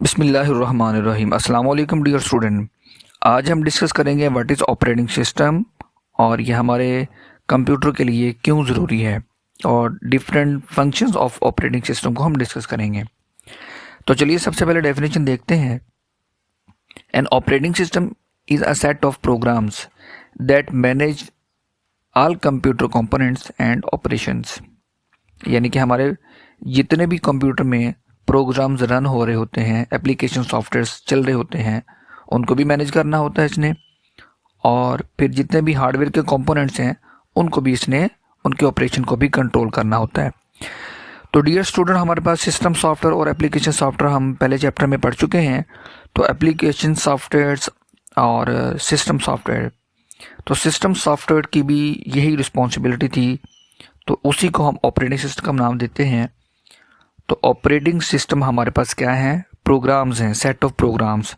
बिस्मिल्लाहिर्रहमानिर्रहीम। अस्सलाम वालेकुम डियर स्टूडेंट। आज हम डिस्कस करेंगे व्हाट इज़ ऑपरेटिंग सिस्टम और ये हमारे कंप्यूटर के लिए क्यों ज़रूरी है और different functions of operating system को हम डिस्कस करेंगे। तो चलिए सबसे पहले डेफिनेशन देखते हैं। An operating system is a set of programs that manage all computer components and operations. यानी कि हमारे जितने भी कंप्यूटर में प्रोग्राम्स रन हो रहे होते हैं, एप्लीकेशन सॉफ्टवेयर्स चल रहे होते हैं, उनको भी मैनेज करना होता है इसने। और फिर जितने भी हार्डवेयर के कंपोनेंट्स हैं उनको भी इसने उनके ऑपरेशन को भी कंट्रोल करना होता है। तो डियर स्टूडेंट, हमारे पास सिस्टम सॉफ्टवेयर और एप्लीकेशन सॉफ्टवेयर हम पहले चैप्टर में पढ़ चुके हैं। तो एप्लीकेशन सॉफ्टवेयर्स और सिस्टम सॉफ्टवेयर, तो सिस्टम सॉफ्टवेयर की भी यही रिस्पॉन्सिबिलिटी थी, तो उसी को हम ऑपरेटिंग सिस्टम का नाम देते हैं। तो ऑपरेटिंग सिस्टम हमारे पास क्या है? प्रोग्राम्स हैं, सेट ऑफ प्रोग्राम्स।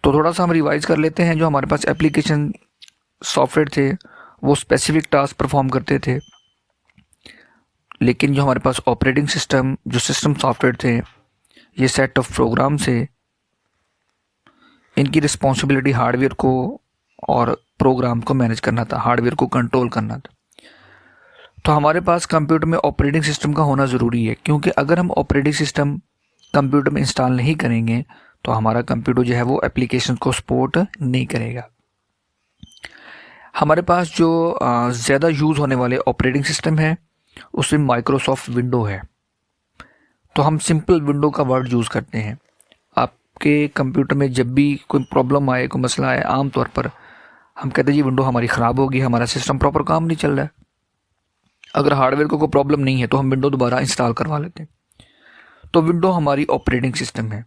तो थोड़ा सा हम रिवाइज कर लेते हैं। जो हमारे पास एप्लीकेशन सॉफ्टवेयर थे वो स्पेसिफिक टास्क परफॉर्म करते थे, लेकिन जो हमारे पास ऑपरेटिंग सिस्टम, जो सिस्टम सॉफ्टवेयर थे, ये सेट ऑफ प्रोग्राम से इनकी रिस्पॉन्सिबिलिटी हार्डवेयर को और प्रोग्राम को मैनेज करना था, हार्डवेयर को कंट्रोल करना था। तो हमारे पास कंप्यूटर में ऑपरेटिंग सिस्टम का होना ज़रूरी है, क्योंकि अगर हम ऑपरेटिंग सिस्टम कंप्यूटर में इंस्टॉल नहीं करेंगे तो हमारा कंप्यूटर जो है वो एप्लीकेशन को सपोर्ट नहीं करेगा। हमारे पास जो ज़्यादा यूज़ होने वाले ऑपरेटिंग सिस्टम है उसमें माइक्रोसॉफ्ट विंडो है। तो हम सिंपल विंडो का वर्ड यूज़ करते हैं। आपके कंप्यूटर में जब भी कोई प्रॉब्लम आए, कोई मसला आए, आमतौर पर हम कहते हैं जी विंडो हमारी ख़राब होगी, हमारा सिस्टम प्रॉपर काम नहीं चल रहा है। अगर हार्डवेयर को कोई प्रॉब्लम नहीं है तो हम विंडो दोबारा इंस्टॉल करवा लेते हैं। तो विंडो हमारी ऑपरेटिंग सिस्टम है।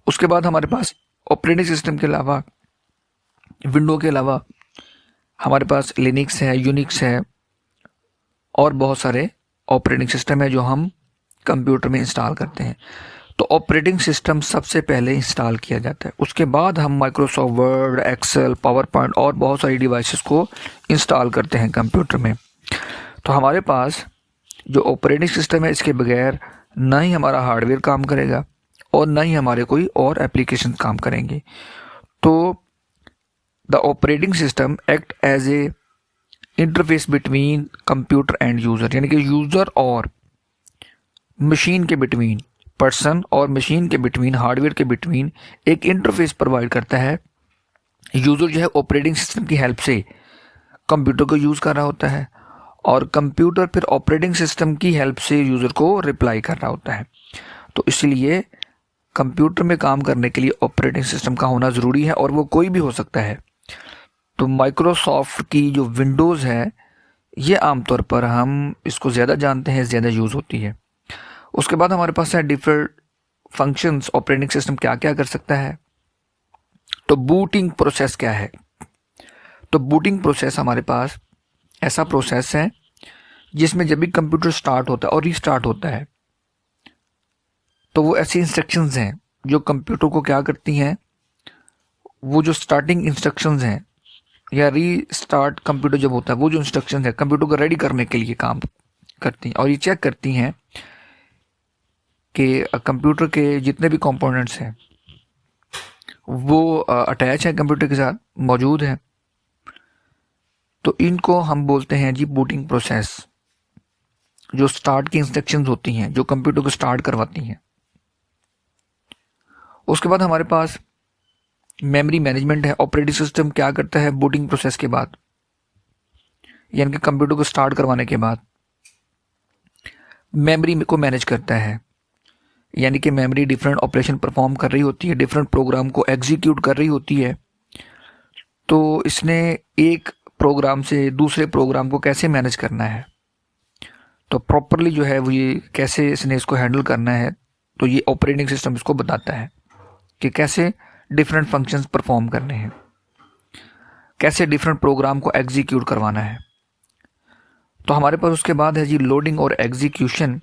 उसके बाद हमारे पास ऑपरेटिंग सिस्टम के अलावा, विंडो के अलावा हमारे पास लिनक्स है, यूनिक्स है और बहुत सारे ऑपरेटिंग सिस्टम है जो हम कंप्यूटर में इंस्टॉल करते हैं। तो ऑपरेटिंग सिस्टम सबसे पहले इंस्टॉल किया जाता है, उसके बाद हम Microsoft Word, Excel, PowerPoint और बहुत सारी डिवाइसेस को इंस्टॉल करते हैं कंप्यूटर में। तो हमारे पास जो ऑपरेटिंग सिस्टम है, इसके बगैर ना ही हमारा हार्डवेयर काम करेगा और ना ही हमारे कोई और एप्लीकेशन काम करेंगे। तो the operating system act as a interface between computer and user, यानी कि यूज़र और मशीन के बिटवीन, पर्सन और मशीन के बिटवीन, हार्डवेयर के बिटवीन एक इंटरफेस प्रोवाइड करता है। यूज़र जो है ऑपरेटिंग सिस्टम की हेल्प से कंप्यूटर को यूज़ कर रहा होता है और कंप्यूटर फिर ऑपरेटिंग सिस्टम की हेल्प से यूज़र को रिप्लाई कर रहा होता है। तो इसलिए कंप्यूटर में काम करने के लिए ऑपरेटिंग सिस्टम का होना ज़रूरी है और वो कोई भी हो सकता है। तो माइक्रोसॉफ्ट की जो विंडोज़ है ये आमतौर पर हम इसको ज़्यादा जानते हैं, ज़्यादा यूज़ होती है। उसके बाद हमारे पास है डिफरेंट फंक्शंस। ऑपरेटिंग सिस्टम क्या क्या कर सकता है? तो बूटिंग प्रोसेस क्या है? तो बूटिंग प्रोसेस हमारे पास ऐसा प्रोसेस है जिसमें जब भी कंप्यूटर स्टार्ट होता है और रीस्टार्ट होता है तो वो ऐसी इंस्ट्रक्शंस हैं जो कंप्यूटर को क्या करती हैं, वो जो स्टार्टिंग इंस्ट्रक्शंस हैं या रीस्टार्ट कंप्यूटर जब होता है, वो जो इंस्ट्रक्शंस है कंप्यूटर को रेडी करने के लिए काम करती हैं और ये चेक करती हैं कि कंप्यूटर के जितने भी कंपोनेंट्स हैं वो अटैच है कंप्यूटर के साथ, मौजूद हैं। तो इनको हम बोलते हैं जी बूटिंग प्रोसेस, जो स्टार्ट की इंस्ट्रक्शंस होती हैं जो कंप्यूटर को स्टार्ट करवाती हैं। उसके बाद हमारे पास मेमोरी मैनेजमेंट है। ऑपरेटिंग सिस्टम क्या करता है बूटिंग प्रोसेस के बाद, यानी कि कंप्यूटर को स्टार्ट करवाने के बाद मेमोरी को मैनेज करता है। यानी कि मेमोरी डिफरेंट ऑपरेशन परफॉर्म कर रही होती है, डिफरेंट प्रोग्राम को एग्जीक्यूट कर रही होती है। तो इसने एक प्रोग्राम से दूसरे प्रोग्राम को कैसे मैनेज करना है, तो प्रॉपरली जो है वो ये कैसे इसने इसको हैंडल करना है, तो ये ऑपरेटिंग सिस्टम इसको बताता है कि कैसे डिफरेंट फंक्शंस परफॉर्म करने हैं, कैसे डिफरेंट प्रोग्राम को एग्जीक्यूट करवाना है। तो हमारे पास उसके बाद है जी लोडिंग और एग्जीक्यूशन,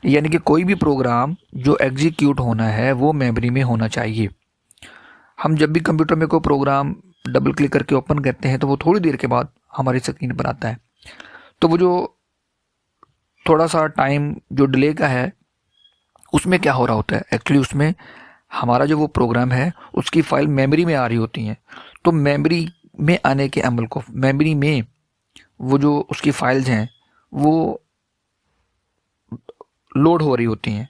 यानी कि कोई भी प्रोग्राम जो एग्जीक्यूट होना है वो मेमोरी में होना चाहिए। हम जब भी कंप्यूटर में कोई प्रोग्राम डबल क्लिक करके ओपन करते हैं तो वो थोड़ी देर के बाद हमारी स्क्रीन पर आता है। तो वो जो थोड़ा सा टाइम जो डिले का है उसमें क्या हो रहा होता है, एक्चुअली उसमें हमारा जो वो प्रोग्राम है उसकी फ़ाइल मेमोरी में आ रही होती हैं। तो मेमोरी में आने के अमल को, मेमोरी में वो जो उसकी फाइल्स हैं वो लोड हो रही होती हैं।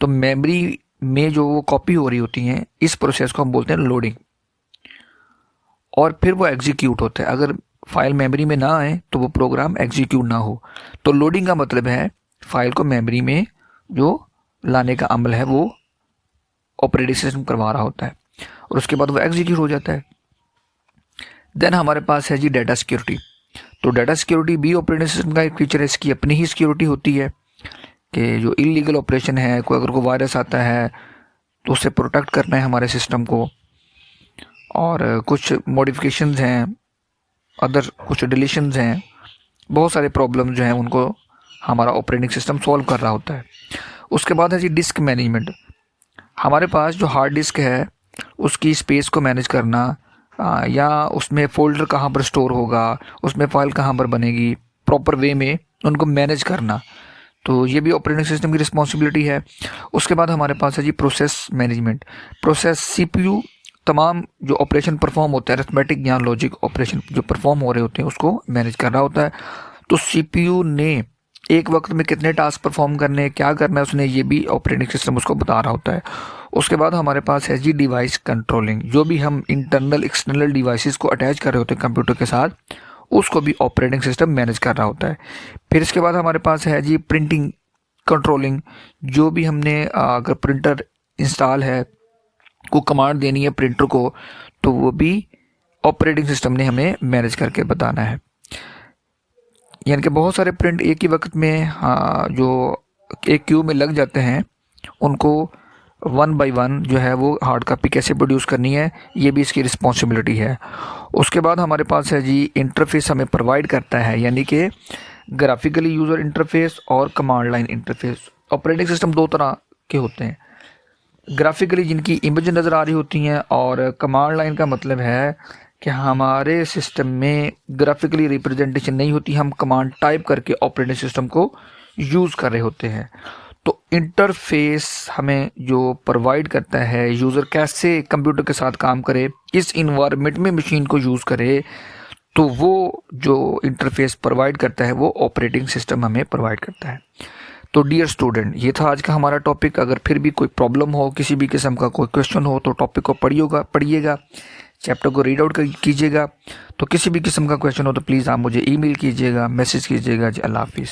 तो मेमोरी में जो वो कॉपी हो रही होती हैं, इस प्रोसेस को हम बोलते हैं लोडिंग। और फिर वो एग्जीक्यूट होता है। अगर फाइल मेमोरी में ना आए तो वो प्रोग्राम एग्जीक्यूट ना हो। तो लोडिंग का मतलब है फाइल को मेमोरी में जो लाने का अमल है वो ऑपरेटिंग सिस्टम करवा रहा होता है, और उसके बाद वो एग्जीक्यूट हो जाता है। देन हमारे पास है जी डाटा सिक्योरिटी। तो डाटा सिक्योरिटी भी ऑपरेटिंग सिस्टम का एक फीचर है। इसकी अपनी ही सिक्योरिटी होती है कि जो इलीगल ऑपरेशन है, कोई अगर कोई वायरस आता है तो उससे प्रोटेक्ट करना है हमारे सिस्टम को। और कुछ मॉडिफिकेशंस हैं, अदर कुछ डिलीशंस हैं, बहुत सारे प्रॉब्लम जो हैं उनको हमारा ऑपरेटिंग सिस्टम सॉल्व कर रहा होता है। उसके बाद है जी डिस्क मैनेजमेंट। हमारे पास जो हार्ड डिस्क है उसकी स्पेस को मैनेज करना, या उसमें फ़ोल्डर कहाँ पर स्टोर होगा, उसमें फ़ाइल कहाँ पर बनेगी, प्रॉपर वे में उनको मैनेज करना, तो ये भी ऑपरेटिंग सिस्टम की रिस्पॉन्सिबिलिटी है। उसके बाद हमारे पास है जी प्रोसेस मैनेजमेंट। प्रोसेस CPU तमाम जो ऑपरेशन परफॉर्म होता है, अरिथमेटिक या लॉजिक ऑपरेशन जो परफॉर्म हो रहे होते हैं उसको मैनेज कर रहा होता है। तो CPU ने एक वक्त में कितने टास्क परफॉर्म करने हैं, क्या करना है उसने, ये भी ऑपरेटिंग सिस्टम उसको बता रहा होता है। उसके बाद हमारे पास है जी डिवाइस कंट्रोलिंग। जो भी हम इंटरनल एक्सटर्नल डिवाइसेस को अटैच कर रहे होते हैं कंप्यूटर के साथ, उसको भी ऑपरेटिंग सिस्टम मैनेज कर रहा होता है। फिर इसके बाद हमारे पास है जी प्रिंटिंग कंट्रोलिंग। जो भी हमने अगर प्रिंटर इंस्टॉल है, को कमांड देनी है प्रिंटर को, तो वो भी ऑपरेटिंग सिस्टम ने हमें मैनेज करके बताना है। यानी कि बहुत सारे प्रिंट एक ही वक्त में जो एक क्यू में लग जाते हैं, उनको 1 बाय 1 जो है वो हार्ड कॉपी कैसे प्रोड्यूस करनी है, ये भी इसकी रिस्पॉन्सिबिलिटी है। उसके बाद हमारे पास है जी इंटरफेस हमें प्रोवाइड करता है, यानी कि ग्राफिकली यूज़र इंटरफेस और command line interface. Operating system दो तरह के होते हैं, ग्राफिकली जिनकी इमेज नज़र आ रही होती हैं, और कमांड लाइन का मतलब है कि हमारे सिस्टम में ग्राफिकली रिप्रेजेंटेशन नहीं होती, हम कमांड टाइप करके ऑपरेटिंग सिस्टम को यूज़ कर रहे होते हैं। तो इंटरफेस हमें जो प्रोवाइड करता है, यूज़र कैसे कंप्यूटर के साथ काम करे, किस इन्वायरमेंट में मशीन को यूज़ करे, तो वो जो इंटरफेस प्रोवाइड करता है वो ऑपरेटिंग सिस्टम हमें प्रोवाइड करता है। तो डियर स्टूडेंट, ये था आज का हमारा टॉपिक। अगर फिर भी कोई प्रॉब्लम हो, किसी भी किस्म का कोई क्वेश्चन हो, तो टॉपिक को पढ़िएगा, चैप्टर को रीड आउट कीजिएगा। तो किसी भी किस्म का क्वेश्चन हो तो प्लीज़ आप मुझे ईमेल कीजिएगा, मैसेज कीजिएगा जी। अल्लाह हाफिज़।